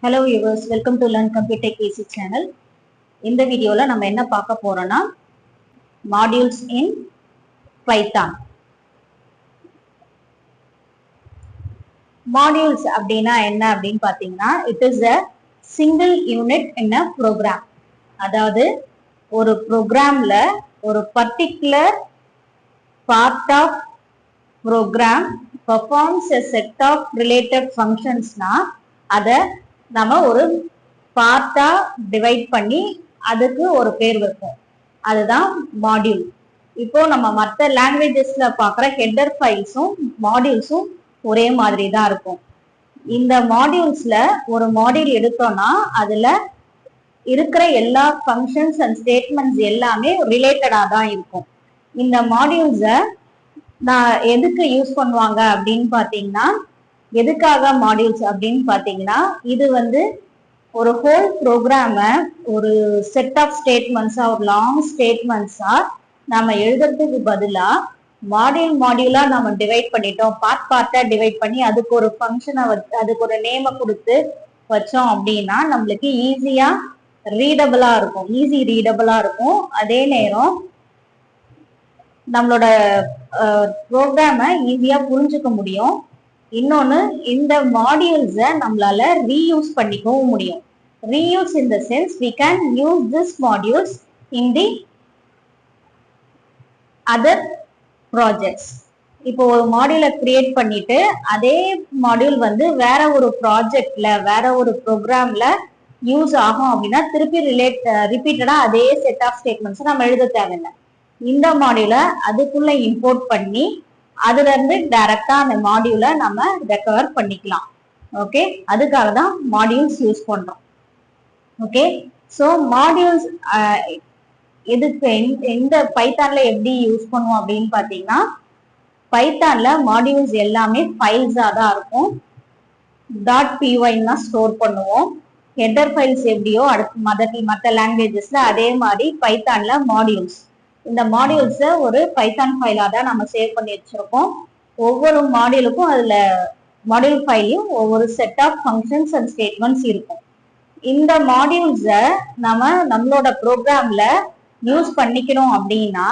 Hello viewers, welcome to Learn Computer KC channel. இந்த வீடியோல நம்ம என்ன பார்க்க போறோம்னா modules in Python. Modules அப்படினா என்ன அப்படினு பாத்தீங்கன்னா it is a single unit in a program. அதாவது ஒரு ப்ரோக்ராம்ல ஒரு particular part of program performs a set of related functions னா அத நம்ம ஒரு பார்ட்டா டிவைட் பண்ணி அதுக்கு ஒரு பேர் வைப்போம். அதுதான் மாடியூல். இப்போ நம்ம மற்ற லாங்குவேஜஸ்ல பார்க்குற ஹெட்டர் ஃபைல்ஸும் மாடியூல்ஸும் ஒரே மாதிரி தான் இருக்கும். இந்த மாடியூல்ஸ்ல ஒரு மாடியூல் எடுத்தோம்னா அதுல இருக்கிற எல்லா ஃபங்க்ஷன்ஸ் அண்ட் ஸ்டேட்மெண்ட்ஸ் எல்லாமே ரிலேட்டடா தான் இருக்கும். இந்த மாடியூல்ஸை நான் எதுக்கு யூஸ் பண்ணுவாங்க அப்படின்னு பார்த்தீங்கன்னா, எதுக்காக மாடியூல்ஸ் அப்படின்னு பாத்தீங்கன்னா, இது ஒரு ஹோல் ப்ரோக்ராம ஒரு செட் ஆஃப் ஸ்டேட்மெண்ட்ஸா ஒரு லாங் ஸ்டேட்மெண்ட்ஸா நம்ம எழுதுறதுக்கு பதிலா மாடியூலா நம்ம டிவைட் பண்ணிட்டோம், பார்ட்டா டிவைட் பண்ணி அதுக்கு ஒரு ஃபங்க்ஷனை அதுக்கு ஒரு நேமை கொடுத்து வச்சோம் அப்படின்னா நம்மளுக்கு ஈஸி ரீடபிளா இருக்கும். அதே நேரம் நம்மளோட ப்ரோக்ராம ஈஸியா புரிஞ்சுக்க முடியும். இன்னொன்னு, இந்த மாடியூல்ஸை நம்மளால ரீயூஸ் பண்ணிக்கவும் முடியும். Reuse in the sense we can use this modules in the other projects. இப்போ ஒரு மாடியூலை கிரியேட் பண்ணிட்டு அதே மாடியூல் வேற ஒரு ப்ராஜெக்ட்ல வேற ஒரு ப்ரோக்ராம்ல யூஸ் ஆகும் அப்படின்னா திருப்பி ரிப்பீட்டடா அதே செட் ஆஃப் ஸ்டேட்மெண்ட்ஸ் நம்ம எழுத தேவையில்லை. இந்த மாடியூலை அதுக்குள்ள இம்போர்ட் பண்ணி அதுல இருந்து டைரக்டா அந்த மாடியூலை நம்ம ரெக்கவர் பண்ணிக்கலாம். ஓகே, அதுக்காக தான் மாடியூல்ஸ் யூஸ் பண்றோம். ஓகே, ஸோ மாடியூல்ஸ் எதுக்கு எந்த பைத்தான்ல எப்படி யூஸ் பண்ணுவோம் அப்படின்னு பாத்தீங்கன்னா, பைத்தான்ல மாடியூல்ஸ் எல்லாமே ஃபைல்ஸா தான் இருக்கும். .py தான் ஸ்டோர் பண்ணுவோம். ஹெட்டர் ஃபைல்ஸ் எப்படியோ அடுத்து மற்ற லாங்குவேஜஸ்ல அதே மாதிரி பைத்தான்ல மாடியூல்ஸ், இந்த மாடியூல்ஸை ஒரு பைத்தான் ஃபைலா தான் நம்ம சேவ் பண்ணி வச்சிருக்கோம். ஒவ்வொரு மாடியூலுக்கும் அதுல மாடியூல் ஃபைலையும் ஒவ்வொரு set of functions and statements இருக்கும். இந்த மாடியூல்ஸை நம்மளோட ப்ரோக்ராம்ல யூஸ் பண்ணிக்கணும் அப்படின்னா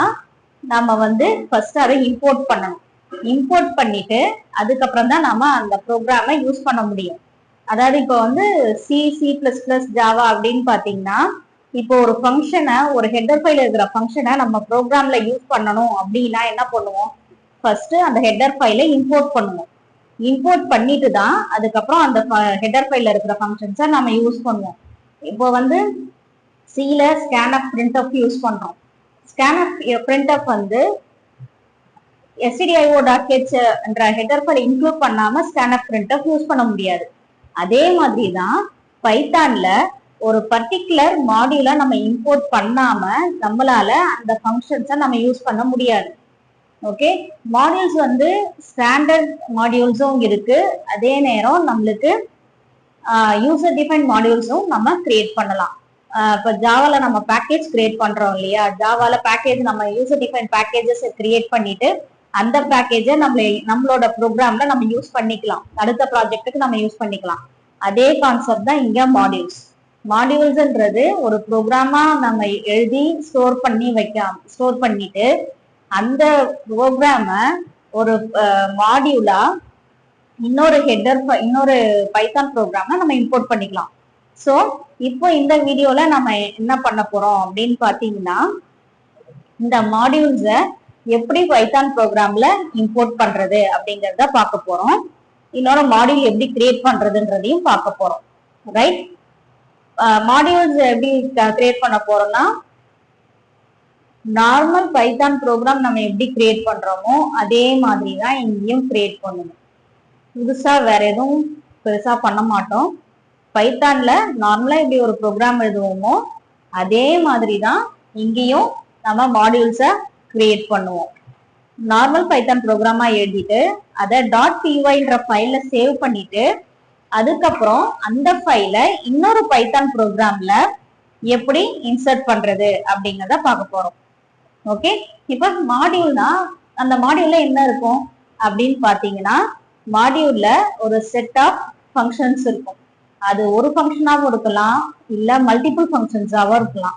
நம்ம ஃபர்ஸ்ட் அதை இம்போர்ட் பண்ணணும். இம்போர்ட் பண்ணிட்டு அதுக்கப்புறம் தான் நம்ம அந்த ப்ரோக்ராமை யூஸ் பண்ண முடியும். அதாவது இப்போ C++, ஜாவா அப்படின்னு பாத்தீங்கன்னா, இப்போ ஒரு ஃபங்க்ஷனை ஒரு ஹெட்டர் ஃபைல இருக்கிற ஃபங்க்ஷனை நம்ம ப்ரோக்ராம்ல யூஸ் பண்ணணும் அப்படின்னா என்ன பண்ணுவோம்? ஃபர்ஸ்ட் அந்த ஹெட்டர் ஃபைலை இம்போர்ட் பண்ணுவோம். இம்போர்ட் பண்ணிட்டு தான் அதுக்கப்புறம் அந்த ஹெட்டர் ஃபைல இருக்கிற ஃபங்க்ஷன்ஸை நம்ம யூஸ் பண்ணுவோம். இப்போ சில scanf printf யூஸ் பண்றோம். scanf printf stdio.h என்ற ஹெட்டர் ஃபைலை இன்க்ளூட் பண்ணாம scanf printf யூஸ் பண்ண முடியாது. அதே மாதிரி தான் பைத்தான்ல ஒரு பர்டிகுலர் மாடியூலை நம்ம இம்போர்ட் பண்ணாம நம்மளால அந்த ஃபங்க்ஷன்ஸை நம்ம யூஸ் பண்ண முடியாது. ஓகே, மாடியூல்ஸ் ஸ்டாண்டர்ட் மாடியூல்ஸும் இருக்கு. அதே நேரம் நம்மளுக்கு யூசர் டிஃபைன் மாடியூல்ஸும் நம்ம கிரியேட் பண்ணலாம். இப்போ ஜாவால நம்ம பேக்கேஜ் கிரியேட் பண்றோம் இல்லையா, ஜாவால பேக்கேஜ் நம்ம யூசர் டிஃபைன் பேக்கேஜஸ் கிரியேட் பண்ணிட்டு அந்த பேக்கேஜை நம்மளோட ப்ரோக்ராம்ல நம்ம யூஸ் பண்ணிக்கலாம், அடுத்த ப்ராஜெக்ட்டுக்கு நம்ம யூஸ் பண்ணிக்கலாம். அதே கான்செப்ட் தான் இங்க மாடியூல்ஸ். மாடியூல்ஸ்ன்றது ஒரு ப்ரோக்ராமா நம்ம எழுதி ஸ்டோர் பண்ணிட்டு அந்த ப்ரோக்ராம ஒரு மாடியூலா இன்னொரு பைத்தான் ப்ரோக்ராம நம்ம இம்போர்ட் பண்ணிக்கலாம். ஸோ இப்போ இந்த வீடியோல நம்ம என்ன பண்ண போறோம் அப்படின்னு பாத்தீங்கன்னா, இந்த மாடியூல்ஸை எப்படி பைத்தான் ப்ரோக்ராம்ல இம்போர்ட் பண்றது அப்படிங்கறத பார்க்க போறோம். இன்னொரு மாடியூல் எப்படி கிரியேட் பண்றதுன்றதையும் பார்க்க போறோம். ரைட், மாடியூல்ஸ் எப்படி கிரியேட் பண்ண போறோம்னா, நார்மல் பைத்தான் ப்ரோக்ராம் நம்ம எப்படி கிரியேட் பண்றோமோ அதே மாதிரி தான் இங்கேயும் கிரியேட் பண்ணணும். புதுசா வேற எதுவும் பெருசா பண்ண மாட்டோம். பைத்தான்ல நார்மலா எப்படி ஒரு ப்ரோக்ராம் எழுதுவோமோ அதே மாதிரி தான் இங்கேயும் நம்ம மாடியூல்ஸை கிரியேட் பண்ணுவோம். நார்மல் பைத்தான் ப்ரோக்ராமா எழுதிட்டு அதை .py ஃபைல்ல சேவ் பண்ணிட்டு அதுக்கப்புறம் அந்த ஃபைலை இன்னொரு பைத்தான் ப்ரோக்ராம்ல எப்படி இன்சர்ட் பண்றது அப்படிங்கறத பார்க்க போறோம். ஓகே, இப்ப மாடியூல்னா அந்த மாடியூல்ல என்ன இருக்கும் அப்படின்னு பாத்தீங்கன்னா, மாடியூல்ல ஒரு செட் ஆஃப் ஃபங்க்ஷன்ஸ் இருக்கும். அது ஒரு ஃபங்க்ஷனாவும் இருக்கலாம், இல்ல மல்டிபிள் ஃபங்க்ஷன்ஸாவும் இருக்கலாம்.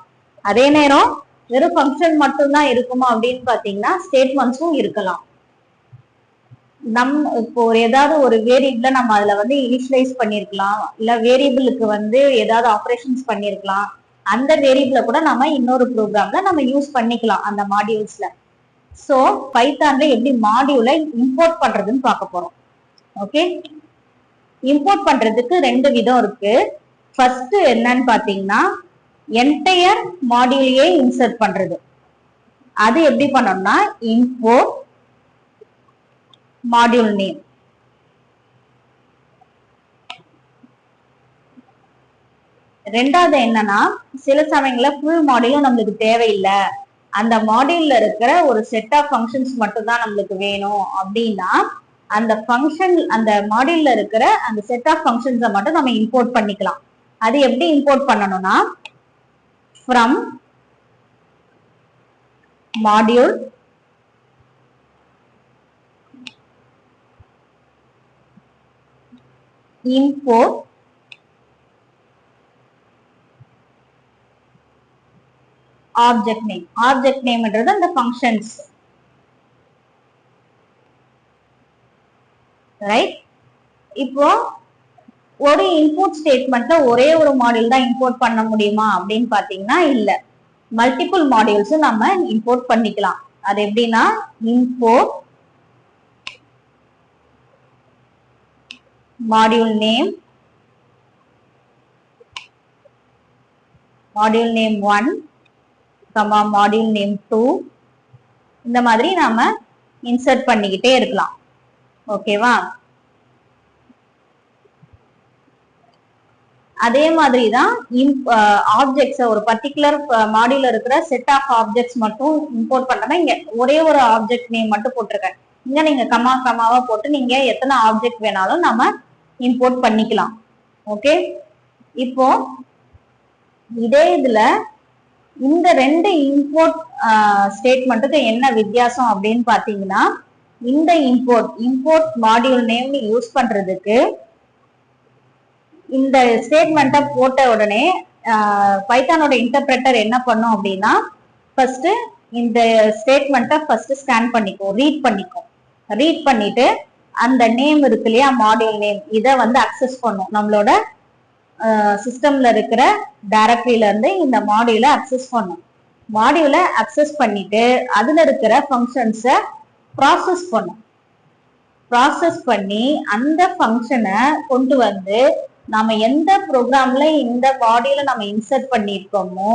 அதே நேரம் வெறும் ஃபங்க்ஷன் மட்டும்தான் இருக்குமா அப்படின்னு பாத்தீங்கன்னா ஸ்டேட்மெண்ட்ஸும் இருக்கலாம். இப்போ ஏதாவது ஒரு வேரியபிள நம்ம அதுல வந்து இனிஷியலைஸ் பண்ணிருக்கலாம், இல்ல வேரியபிளுக்கு வந்து ஏதாவது ஆபரேஷன்ஸ் பண்ணிருக்கலாம். அந்த வேரியபிள கூட நம்ம இன்னொரு ப்ரோக்ராம்ல நம்ம யூஸ் பண்ணிக்கலாம் அந்த மாடியூல்ஸ்ல. சோ பைத்தான்ல எப்படி மாடியூலை இம்போர்ட் பண்றதுன்னு பார்க்க போறோம். ஓகே, இம்போர்ட் பண்றதுக்கு ரெண்டு விதம் இருக்கு. ஃபர்ஸ்ட் என்னன்னு பாத்தீங்கன்னா என்டையர் மாடியூலையே இன்சர்ட் பண்றது. அது எப்படி பண்ணணும்னா இம்போர்ட் மாடியூல் நேம். ரெண்டாவது என்னன்னா சில சமயங்கள்ல ஃபுல் மாடியூலும் நம்மளுக்கு தேவையில்லை, அந்த மாடியூல்ல இருக்கிற ஒரு செட் ஆஃப் ஃபங்க்ஷன்ஸ் மட்டும் தான் நம்மளுக்கு வேணும் அப்படின்னா அந்த ஃபங்க்ஷன் அந்த மாடியூல்ல இருக்கிற அந்த செட் ஆஃப் ஃபங்க்ஷன்ஸை மட்டும் நம்ம இம்போர்ட் பண்ணிக்கலாம். அது எப்படி இம்போர்ட் பண்ணணும்னா from module import object name. Object name என்றது அந்த functions, ரைட்? இப்போ ஒரு இன்புட் ஸ்டேட்மெண்ட்ல ஒரே ஒரு மாடியூல் தான் இம்போர்ட் பண்ண முடியுமா அப்படின்னு பாத்தீங்கன்னா இல்ல, மல்டிபிள் மாடியூல்ஸும் நம்ம இம்போர்ட் பண்ணிக்கலாம். அது எப்படின்னா import module name, module name 1, module name 2, இந்த மாதிரி நாம இன்சர்ட் பண்ணிக்கிட்டே இருக்கலாம். ஓகேவா? அதே மாதிரிதான் ஆப்ஜெக்ட்ஸ் ஒரு பர்டிகுலர் மாடியூல்ல இருக்கிற செட் ஆஃப் ஆப்ஜெக்ட்ஸ் மட்டும் இம்போர்ட் பண்ணனா இங்க ஒரே ஒரு ஆப்ஜெக்ட் நேம் மட்டும் போட்டிருக்கேன். இங்க நீங்க கமாவா போட்டு நீங்க எத்தனை ஆப்ஜெக்ட் வேணாலும் நம்ம இம்போர்ட் பண்ணிக்கலாம். ஓகே, இப்போ இதே இதுல இந்த ரெண்டு இம்போர்ட் ஸ்டேட்மெண்ட்டுக்கு என்ன வித்தியாசம் அப்படின்னு பாத்தீங்கன்னா இந்த இம்போர்ட் மாடியூல் நேம் யூஸ் பண்றதுக்கு இந்த ஸ்டேட்மெண்ட்டை போட்ட உடனே பைத்தானோட இன்டர்பிரட்டர் என்ன பண்ணும் அப்படின்னா ஃபர்ஸ்ட் இந்த ஸ்டேட்மெண்ட்டை ஃபர்ஸ்ட் ஸ்கேன் பண்ணிக்கும், ரீட் பண்ணிட்டு அந்த நேம் இருக்கு இல்லையா மாடியூல் நேம், இதை வந்து அக்சஸ் பண்ணும். நம்மளோட சிஸ்டம்ல இருக்கிற டைரக்டரியில இருந்து இந்த மாடியூலை அக்சஸ் பண்ணும். மாடியூலை அக்சஸ் பண்ணிட்டு அதுல இருக்கிற ஃபங்க்ஷன்ஸை ப்ராசஸ் பண்ணி அந்த ஃபங்க்ஷனை கொண்டு வந்து நாம எந்த ப்ரோக்ராம்ல இந்த மாடியூலை நம்ம இன்சர்ட் பண்ணிருக்கோமோ,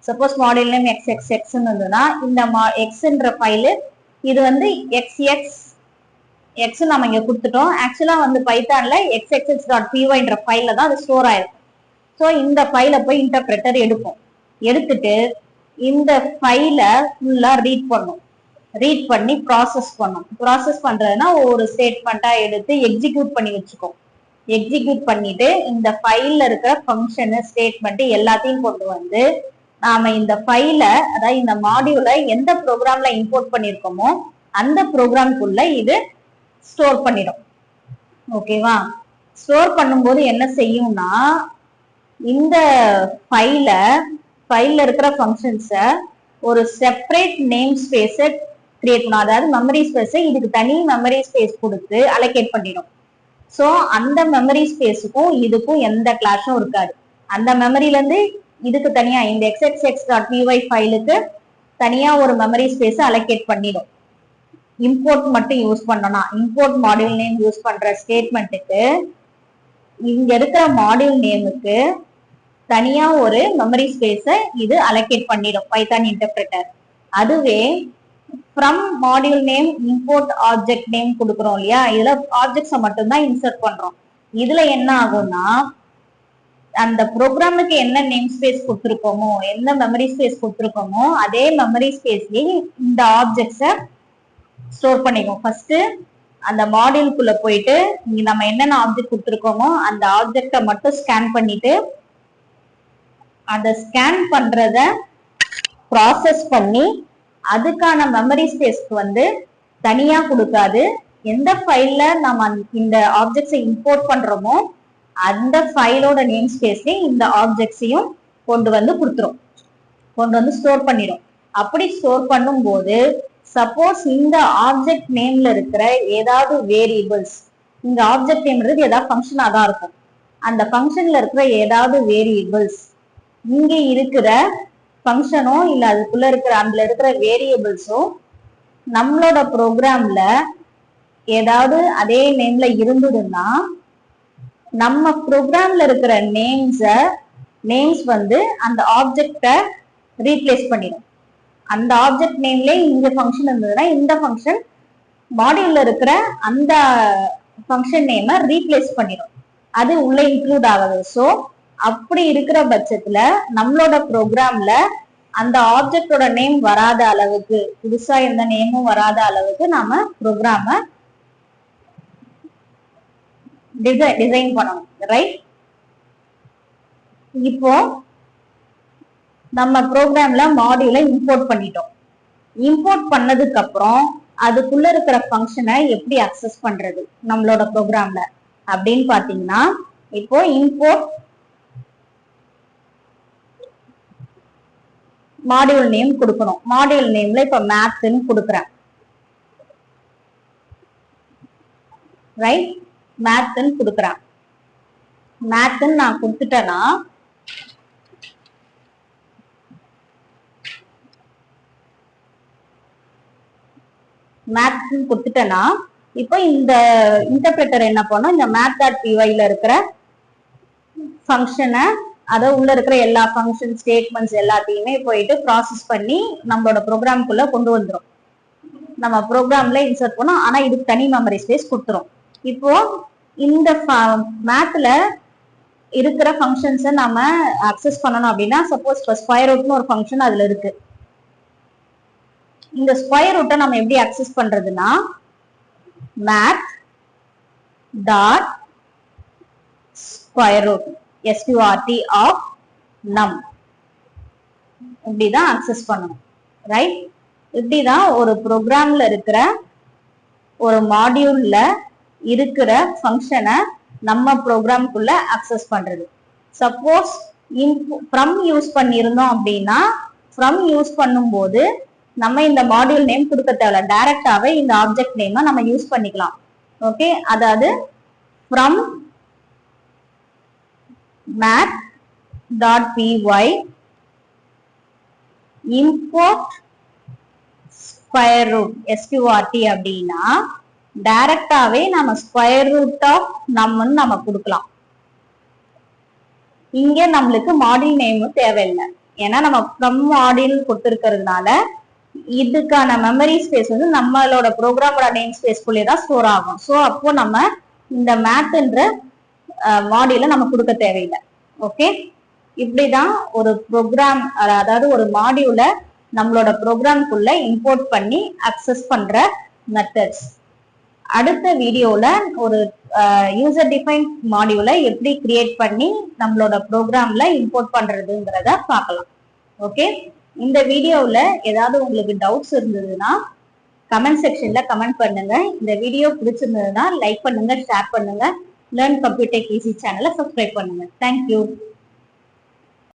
சப்போஸ் மாடியூல் நேம் XXX இருந்ததுன்னா இந்த எக்ஸ்ன்ற ஃபைலு இது வந்து XX நம்ம இங்க கொடுத்துட்டோம். ஆக்சுவலா வந்து பைத்தான்ல xxx.py ஃபைல்ல தான் அது ஸ்டோர் ஆயிருக்கும். ஸோ இந்த ஃபைலை போய் இன்டர்பிரட்டர் எடுத்துட்டு இந்த ஃபைலை ஃபுல்லா ரீட் பண்ணி ப்ராசஸ் பண்றதுன்னா ஒரு ஸ்டேட்மெண்ட்டா எடுத்து எக்ஸிக்யூட் பண்ணி வச்சுக்கோம். எக்ஸிக்யூட் பண்ணிட்டு இந்த ஃபைல்ல இருக்கிற ஃபங்க்ஷன் ஸ்டேட்மெண்ட் எல்லாத்தையும் கொண்டு வந்து நாம இந்த ஃபைல அதாவது இந்த மாடியூலை எந்த ப்ரோக்ராம்ல இம்போர்ட் பண்ணிருக்கோமோ அந்த ப்ரோக்ராம்குள்ள இது ஸ்டோர் பண்ணிடும். ஓகேவா? ஸ்டோர் பண்ணும்போது என்ன செய்யும்னா இந்த ஃபைல்ல இருக்கிற ஃபங்க்ஷன்ஸை ஒரு செப்பரேட் நேம் ஸ்பேஸை கிரியேட் பண்ணும். அதாவது மெமரி ஸ்பேஸை இதுக்கு தனி மெமரி ஸ்பேஸ் கொடுத்து அலோகேட் பண்ணிடும். ஸோ அந்த மெமரி ஸ்பேஸுக்கும் இதுக்கும் எந்த கிளாஷும் இருக்காது. அந்த மெமரியில இருந்து இதுக்கு தனியா இந்த xxx.py ஃபைலுக்கு தனியா ஒரு மெமரி ஸ்பேஸ் அலோகேட் பண்ணிடும். இம்போர்ட் மட்டும் யூஸ் பண்ணனா இம்போர்ட் மாடியூல் நேம் யூஸ் பண்ற ஸ்டேட்மெண்ட்டுக்கு இங்க இருக்கிற மாடியூல் நேமுக்கு தனியா ஒரு மெமரி ஸ்பேஸை இது அலோகேட் பண்ணிடும் பைத்தான் இன்டர்பிரட்டர். அதுவே from module name import object name கொடுக்குறோம் இல்லையா, இதுல ஆப்ஜெக்ட்ஸை மட்டும்தான் இன்சர்ட் பண்றோம். இதுல என்ன ஆகும்னா அந்த ப்ரோக்ராமுக்கு என்ன நேம் ஸ்பேஸ் கொடுத்துருக்கோமோ என்ன மெமரி ஸ்பேஸ் கொடுத்துருக்கோமோ அதே மெமரி ஸ்பேஸ்லயே இந்த ஆப்ஜெக்ட்ஸை ஸ்டோர் பண்ணிக்கும். ஃபர்ஸ்ட் அந்த மாடியூலுக்குள்ள போயிட்டு இங்க நம்ம என்னென்ன ஆப்ஜெக்ட் கொடுத்துருக்கோமோ அந்த ஆப்ஜெக்டை மட்டும் ஸ்கேன் பண்ணிட்டு அந்த ஸ்கேன் பண்றத ப்ராசஸ் பண்ணி அதுக்கான மெமரி ஸ்பேஸ்க்கு வந்து தனியா கொடுக்காது. எந்த ஃபைல்ல நம்ம இந்த ஆப்ஜெக்ட்ஸை இம்போர்ட் பண்றோமோ அந்த ஃபைலோட நேம் ஸ்பேஸ்லயும் இந்த ஆப்ஜெக்ட்ஸையும் கொண்டு வந்து கொடுத்துரும், கொண்டு வந்து ஸ்டோர் பண்ணிடும். அப்படி ஸ்டோர் பண்ணும் போது சப்போஸ் இந்த ஆப்ஜெக்ட் நேம்ல இருக்கிற ஏதாவது வேரியபிள்ஸ், இந்த ஆப்ஜெக்ட் நேம்ன்றது ஏதாவது ஃபங்க்ஷனா தான் இருக்கும், அந்த ஃபங்க்ஷன்ல இருக்கிற ஏதாவது வேரியபிள்ஸ் இங்க இருக்கிற ஃபங்க்ஷனோ இல்ல அதுக்குள்ள இருக்கிற அதுல இருக்கிற வேரியபிள்ஸோ நம்மளோட ப்ரோக்ராம்ல ஏதாவது அதே நேம்ல இருந்ததுன்னா நம்ம ப்ரோக்ராம்ல இருக்கிற நேம்ஸ் வந்து அந்த ஆப்ஜெக்ட ரீப்ளேஸ் பண்ணிடும். அந்த ஆப்ஜெக்ட் நேம்ல இந்த ஃபங்க்ஷன் இருந்ததுன்னா இந்த ஃபங்க்ஷன் மாடியூல்ல இருக்கிற அந்த ஃபங்க்ஷன் நேமை ரீப்ளேஸ் பண்ணிடும், அது உள்ள இன்க்ளூட் ஆகுது. ஸோ அப்படி இருக்கிற பட்சத்துல நம்மளோட ப்ரோக்ராம்ல அந்த ஆப்ஜெக்டோட நேம் வராத அளவுக்கு, புதுசா எந்த நேமும் வராத அளவுக்கு நாம ப்ரோக்ராம டிசைன் பண்ணணும், ரைட்? இப்போ நம்ம ப்ரோக்ராம்ல மாடியூலை இம்போர்ட் பண்ணிட்டோம். இம்போர்ட் பண்ணதுக்கு அப்புறம் அதுக்குள்ள இருக்கிற ஃபங்க்ஷனை எப்படி அக்சஸ் பண்றது நம்மளோட ப்ரோக்ராம்ல அப்படின்னு பாத்தீங்கன்னா, இப்போ இம்போர்ட் மாடியூல் நேம் கொடுக்கணும். மாடியூல் நேம்ல இப்ப மேத்ன்னு கொடுக்குறேன், ரைட்? மேத்ன்னு கொடுக்குறேன். மேத்ன்னு நான் கொடுத்துட்டேன்னா மேத்ன்னு கொடுத்துட்டேன்னா இப்போ இந்த இன்டர்பிரட்டர் என்ன பண்ணும், இந்த math.py இருக்கிற ஃபங்க்ஷனை, அதை உள்ள இருக்கிற எல்லா ஃபங்க்ஷன் ஸ்டேட்மெண்ட்ஸ் எல்லாத்தையுமே போயிட்டு ப்ராசஸ் பண்ணி நம்மளோட ப்ரோக்ராம்குள்ள கொண்டு வந்துடும். நம்ம ப்ரோக்ராம்ல இன்சர்ட் பண்ணோம், ஆனா இதுக்கு தனி மெமரி ஸ்பேஸ் கொடுத்துரும். இப்போ இந்த மேத்ல இருக்கிற ஃபங்க்ஷன்ஸை நம்ம அக்சஸ் பண்ணணும் அப்படின்னா, சப்போஸ் இப்போ ஸ்கொயர் ரூட்னு ஒரு ஃபங்க்ஷன் அதுல இருக்கு. இந்த ஸ்கொயர் ரூட்டை நம்ம எப்படி அக்சஸ் பண்றதுன்னா, math dot square root SQRT of num இப்படிதான் அக்சஸ் பண்ணணும், ரைட்? இப்படிதான் ஒரு ப்ரோக்ராம்ல இருக்கிற ஒரு மாடியூல்ல இருக்கிற ஃபங்க்ஷனை நம்ம ப்ரோக்ராம்குள்ள அக்சஸ் பண்றது. சப்போஸ் ஃப்ரம் யூஸ் பண்ணியிருந்தோம் அப்படின்னா, ஃப்ரம் யூஸ் பண்ணும்போது நம்ம இந்த மாடியூல் நேம் கொடுக்க தேவையில்ல, டைரக்டாவே இந்த ஆப்ஜெக்ட் நேமை நம்ம யூஸ் பண்ணிக்கலாம். ஓகே, அதாவது from math.py import square root SQRT அப்படின்னா டைரக்டாவே நம்ம ஸ்கொயர் ரூட் ஆஃப் நம்மன்னு நம்ம கொடுக்கலாம். இங்க நம்மளுக்கு மாடியூல் நேமும் தேவையில்லை, ஏன்னா நம்ம ஃப்ரம் மாடியூல் கொடுத்துருக்கிறதுனால இதுக்கான மெமரி ஸ்பேஸ் வந்து நம்மளோட ப்ரோக்ராமோட நேம் ஸ்பேஸ்க்குள்ளே தான் ஸ்டோர் ஆகும். ஸோ அப்போ நம்ம இந்த மேத்ன்ற மாடியூலை நம்ம கொடுக்க தேவையில்லை. ஓகே, இப்படிதான் ஒரு ப்ரோக்ராம், அதாவது ஒரு மாடியூலை நம்மளோட ப்ரோக்ராம்குள்ள இம்போர்ட் பண்ணி அக்சஸ் பண்ற மெத்தட்ஸ். அடுத்த வீடியோல ஒரு யூசர் டிஃபைன் மாடியூலை எப்படி கிரியேட் பண்ணி நம்மளோட ப்ரோக்ராம்ல இம்போர்ட் பண்றதுங்கிறத பார்க்கலாம். ஓகே, இந்த வீடியோவில் ஏதாவது உங்களுக்கு டவுட்ஸ் இருந்ததுன்னா கமெண்ட் செக்ஷன்ல கமெண்ட் பண்ணுங்க. இந்த வீடியோ பிடிச்சிருந்ததுன்னா லைக் பண்ணுங்க, ஷேர் பண்ணுங்க. லேர்ன் கம்ப்யூட்டர் ஈஸி சேனலை சப்ஸ்கிரைப் பண்ணுங்க. தேங்க்யூ.